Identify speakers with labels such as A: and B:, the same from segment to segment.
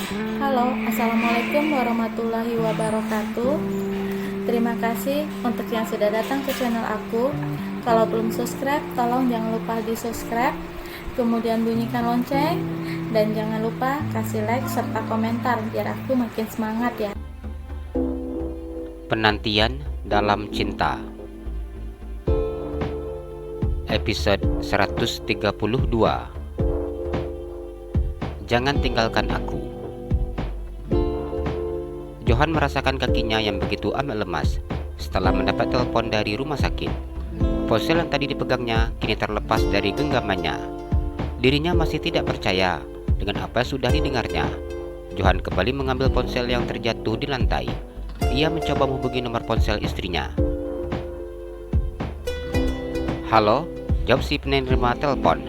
A: Halo, Assalamualaikum warahmatullahi wabarakatuh. Terima kasih untuk yang sudah datang ke channel aku. Kalau belum subscribe, tolong jangan lupa di subscribe, kemudian bunyikan lonceng, dan jangan lupa kasih like serta komentar biar aku makin semangat ya.
B: Penantian dalam cinta, episode 132. Jangan tinggalkan aku. Johan merasakan kakinya yang begitu amat lemas setelah mendapat telepon dari rumah sakit. Ponsel yang tadi dipegangnya kini terlepas dari genggamannya. Dirinya masih tidak percaya dengan apa yang sudah didengarnya. Johan kembali mengambil ponsel yang terjatuh di lantai. Ia mencoba menghubungi nomor ponsel istrinya. Halo, jawab si penerima telepon.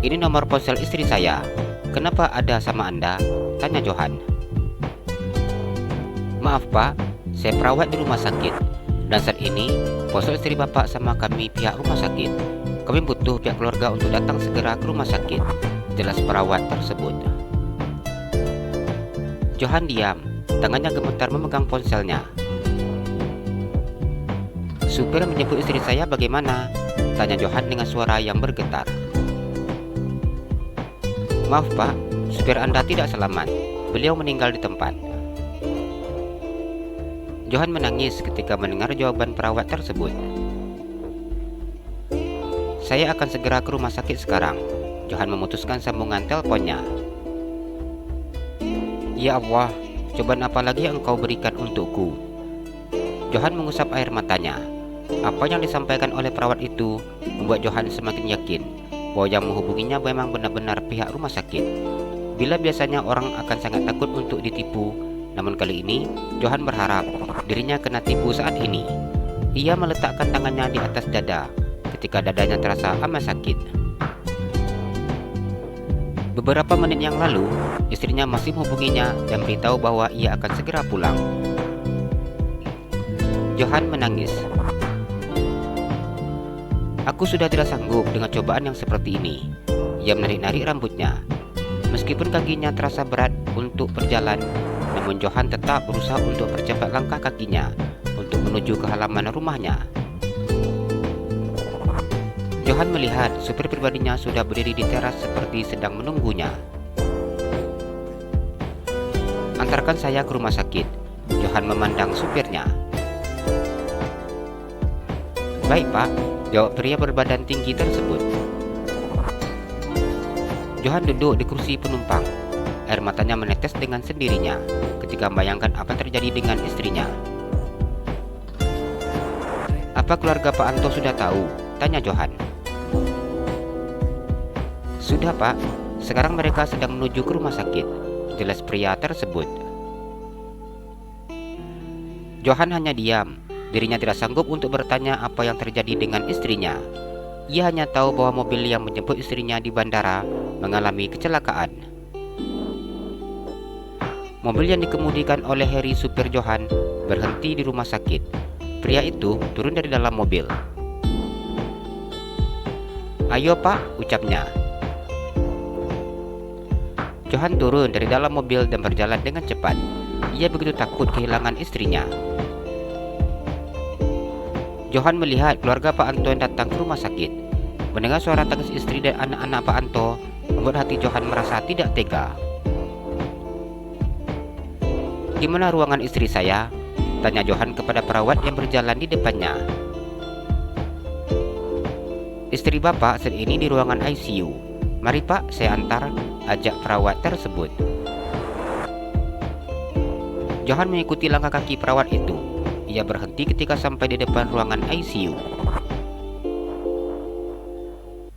B: Ini nomor ponsel istri saya. Kenapa ada sama Anda? Tanya Johan. Maaf Pak, saya perawat di rumah sakit. Dan saat ini, ponsel istri Bapak sama kami pihak rumah sakit. Kami butuh pihak keluarga untuk datang segera ke rumah sakit, jelas perawat tersebut. Johan diam, tangannya gemetar memegang ponselnya. Supir menyebut istri saya bagaimana? Tanya Johan dengan suara yang bergetar. Maaf Pak, supir Anda tidak selamat. Beliau meninggal di tempat. Johan menangis ketika mendengar jawaban perawat tersebut. Saya akan segera ke rumah sakit sekarang. Johan memutuskan sambungan teleponnya. Ya Allah, cobaan apa lagi yang engkau berikan untukku? Johan mengusap air matanya. Apa yang disampaikan oleh perawat itu membuat Johan semakin yakin bahwa yang menghubunginya memang benar-benar pihak rumah sakit. Bila biasanya orang akan sangat takut untuk ditipu, namun kali ini Johan berharap dirinya kena tipu saat ini. Ia meletakkan tangannya di atas dada ketika dadanya terasa amat sakit. Beberapa menit yang lalu, istrinya masih menghubunginya dan beritahu bahwa ia akan segera pulang. Johan menangis. Aku sudah tidak sanggup dengan cobaan yang seperti ini. Ia menarik-narik rambutnya. Meskipun kakinya terasa berat untuk berjalan, namun Johan tetap berusaha untuk percepat langkah kakinya untuk menuju ke halaman rumahnya. Johan melihat supir pribadinya sudah berdiri di teras seperti sedang menunggunya. Antarkan saya ke rumah sakit. Johan memandang supirnya. Baik Pak, jawab pria berbadan tinggi tersebut. Johan duduk di kursi penumpang. Air matanya menetes dengan sendirinya ketika membayangkan apa yang terjadi dengan istrinya. Apa keluarga Pak Anto sudah tahu? Tanya Johan. Sudah Pak, sekarang mereka sedang menuju ke rumah sakit, jelas pria tersebut. Johan hanya diam. Dirinya tidak sanggup untuk bertanya apa yang terjadi dengan istrinya. Ia hanya tahu bahwa mobil yang menjemput istrinya di bandara mengalami kecelakaan. Mobil yang dikemudikan oleh Harry, supir Johan, berhenti di rumah sakit. Pria itu turun dari dalam mobil. Ayo Pak, ucapnya. Johan turun dari dalam mobil dan berjalan dengan cepat. Ia begitu takut kehilangan istrinya. Johan melihat keluarga Pak Anto yang datang ke rumah sakit. Mendengar suara tangis istri dan anak-anak Pak Anto membuat hati Johan merasa tidak tega. Gimana ruangan istri saya? Tanya Johan kepada perawat yang berjalan di depannya. Istri Bapak saat ini di ruangan ICU. Mari Pak, saya antar, ajak perawat tersebut. Johan mengikuti langkah kaki perawat itu. Ia berhenti ketika sampai di depan ruangan ICU.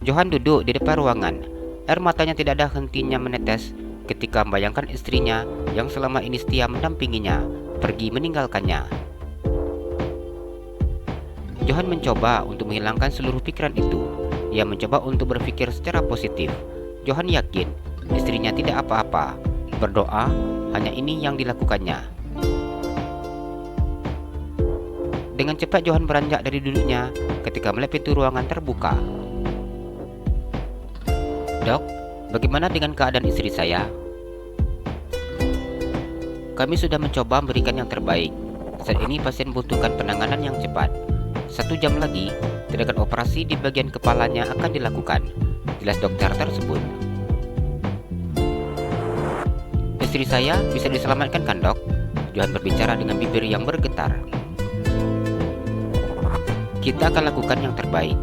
B: Johan duduk di depan ruangan. Air matanya tidak ada hentinya menetes ketika membayangkan istrinya yang selama ini setia mendampinginya pergi meninggalkannya. Johan mencoba untuk menghilangkan seluruh pikiran itu. Ia mencoba untuk berpikir secara positif. Johan yakin istrinya tidak apa-apa. Berdoa, hanya ini yang dilakukannya. Dengan cepat Johan beranjak dari duduknya ketika melihat pintu ruangan terbuka. Dok, Bagaimana dengan keadaan istri saya? Kami sudah mencoba memberikan yang terbaik. Saat ini pasien membutuhkan penanganan yang cepat. 1 jam lagi, tindakan operasi di bagian kepalanya akan dilakukan, jelas dokter tersebut. Istri saya bisa diselamatkan kan, dok? Johan berbicara dengan bibir yang bergetar. Kita akan lakukan yang terbaik.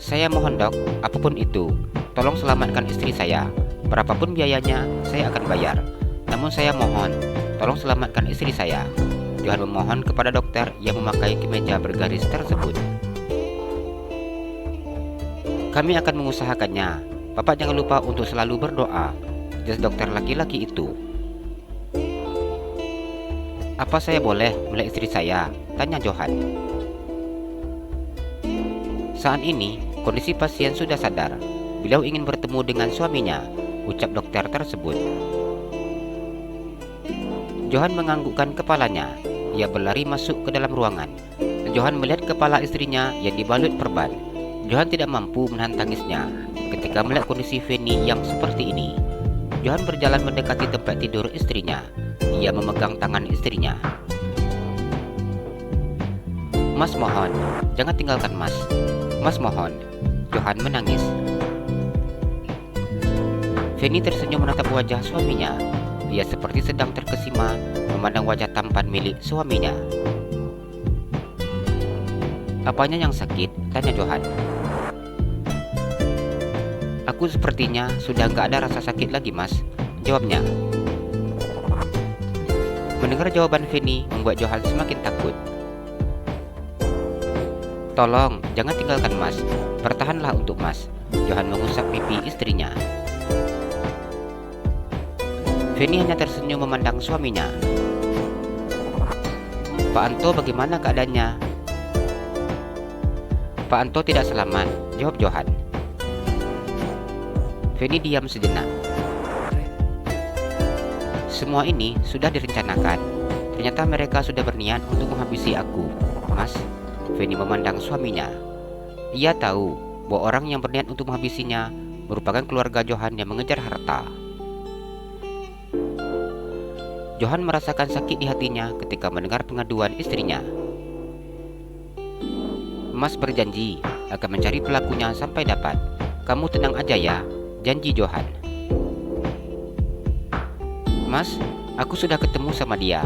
B: Saya mohon, dok, apapun itu, tolong selamatkan istri saya. Berapapun biayanya, saya akan bayar. Namun saya mohon, tolong selamatkan istri saya. Johan memohon kepada dokter yang memakai kemeja bergaris tersebut. Kami akan mengusahakannya. Bapak jangan lupa untuk selalu berdoa, jelas dokter laki-laki itu. Apa saya boleh melihat istri saya? Tanya Johan. Saat ini, kondisi pasien sudah sadar. Beliau ingin bertemu dengan suaminya, ucap dokter tersebut. Johan menganggukkan kepalanya. Ia berlari masuk ke dalam ruangan. Johan melihat kepala istrinya yang dibalut perban. Johan tidak mampu menahan tangisnya ketika melihat kondisi Fanny yang seperti ini. Johan berjalan mendekati tempat tidur istrinya. Ia memegang tangan istrinya. Mas mohon, jangan tinggalkan Mas. Mas mohon. Johan menangis. Fanny tersenyum menatap wajah suaminya. Ia seperti sedang terkesima memandang wajah tampan milik suaminya. Apanya yang sakit? Tanya Johan. Aku sepertinya sudah nggak ada rasa sakit lagi, Mas, jawabnya. Mendengar jawaban Fanny membuat Johan semakin takut. Tolong, jangan tinggalkan Mas. Bertahanlah untuk Mas. Johan mengusap pipi istrinya. Fanny hanya tersenyum memandang suaminya. Pak Anto bagaimana keadaannya? Pak Anto tidak selamat, jawab Johan. Fanny diam sejenak. Semua ini sudah direncanakan. Ternyata mereka sudah berniat untuk menghabisi aku, Mas. Fanny memandang suaminya. Ia tahu bahwa orang yang berniat untuk menghabisinya merupakan keluarga Johan yang mengejar harta. Johan merasakan sakit di hatinya ketika mendengar pengaduan istrinya. Mas berjanji akan mencari pelakunya sampai dapat. Kamu tenang aja ya, janji Johan. Mas, aku sudah ketemu sama dia.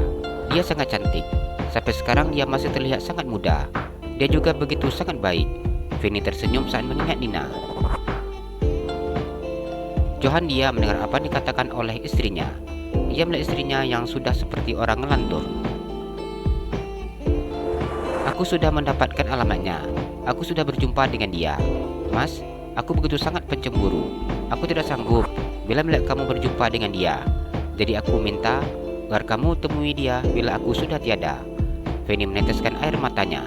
B: Dia sangat cantik. Sampai sekarang dia masih terlihat sangat muda. Dia juga begitu sangat baik. Fanny tersenyum saat mengingat Nina. Johan diam mendengar apa yang dikatakan oleh istrinya. Ia melihat istrinya yang sudah seperti orang ngelantur. Aku sudah mendapatkan alamatnya. Aku sudah berjumpa dengan dia. Mas, aku begitu sangat pencemburu. Aku tidak sanggup bila melihat kamu berjumpa dengan dia. Jadi aku minta agar kamu temui dia bila aku sudah tiada. Fanny meneteskan air matanya.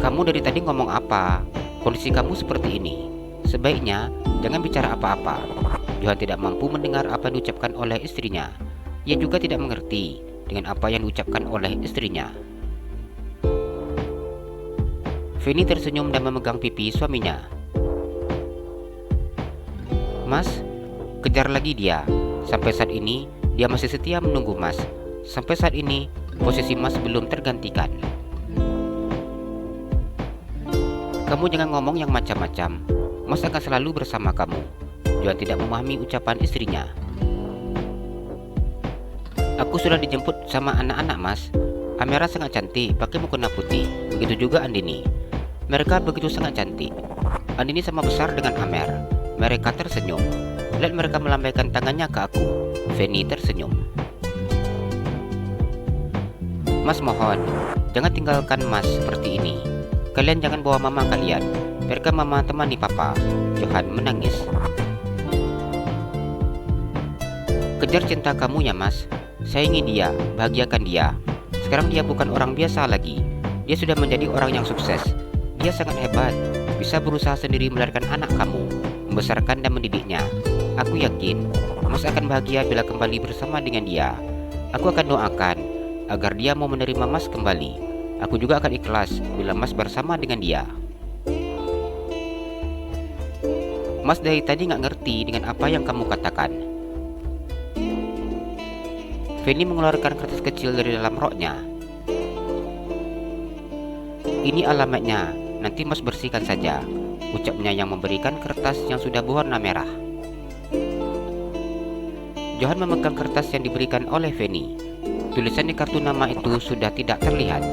B: Kamu dari tadi ngomong apa? Kondisi kamu seperti ini. Sebaiknya jangan bicara apa-apa. Johan tidak mampu mendengar apa yang diucapkan oleh istrinya. Ia juga tidak mengerti dengan apa yang diucapkan oleh istrinya. Fanny tersenyum dan memegang pipi suaminya. Mas, kejar lagi dia. Sampai saat ini dia masih setia menunggu Mas. Sampai saat ini posisi Mas belum tergantikan. Kamu jangan ngomong yang macam-macam. Mas akan selalu bersama kamu. Johan tidak memahami ucapan istrinya. Aku sudah dijemput sama anak-anak Mas. Amira sangat cantik, pakai mukena putih. Begitu juga Andini. Mereka begitu sangat cantik. Andini sama besar dengan Amer. Mereka tersenyum. Lihat mereka melambaikan tangannya ke aku. Fanny tersenyum. Mas mohon, jangan tinggalkan Mas seperti ini. Kalian jangan bawa mama kalian. Biarkan mama temani papa. Johan menangis. Kejar cinta kamu ya Mas. Sayangi dia, bahagiakan dia. Sekarang dia bukan orang biasa lagi. Dia sudah menjadi orang yang sukses. Dia sangat hebat. Bisa berusaha sendiri melahirkan anak kamu, membesarkan dan mendidiknya. Aku yakin Mas akan bahagia bila kembali bersama dengan dia. Aku akan doakan agar dia mau menerima Mas kembali. Aku juga akan ikhlas bila Mas bersama dengan dia. Mas dari tadi nggak ngerti dengan apa yang kamu katakan. Fanny mengeluarkan kertas kecil dari dalam roknya. Ini alamatnya, nanti Mas bersihkan saja, ucapnya yang memberikan kertas yang sudah berwarna merah. Johan memegang kertas yang diberikan oleh Fanny. Tulisan di kartu nama itu sudah tidak terlihat.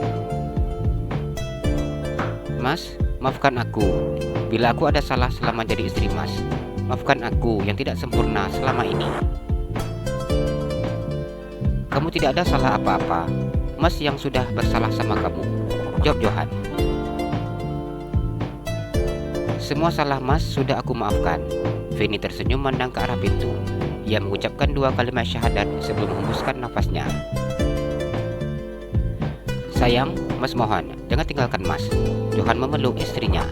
B: Mas, maafkan aku bila aku ada salah selama jadi istri Mas. Maafkan aku yang tidak sempurna selama ini. Kamu tidak ada salah apa-apa. Mas yang sudah bersalah sama kamu, jawab Johan. Semua salah Mas sudah aku maafkan. Fanny tersenyum memandang ke arah pintu. Ia mengucapkan 2 kalimat syahadat sebelum menghembuskan nafasnya. Sayang, Mas mohon, jangan tinggalkan Mas. Johan memeluk istrinya.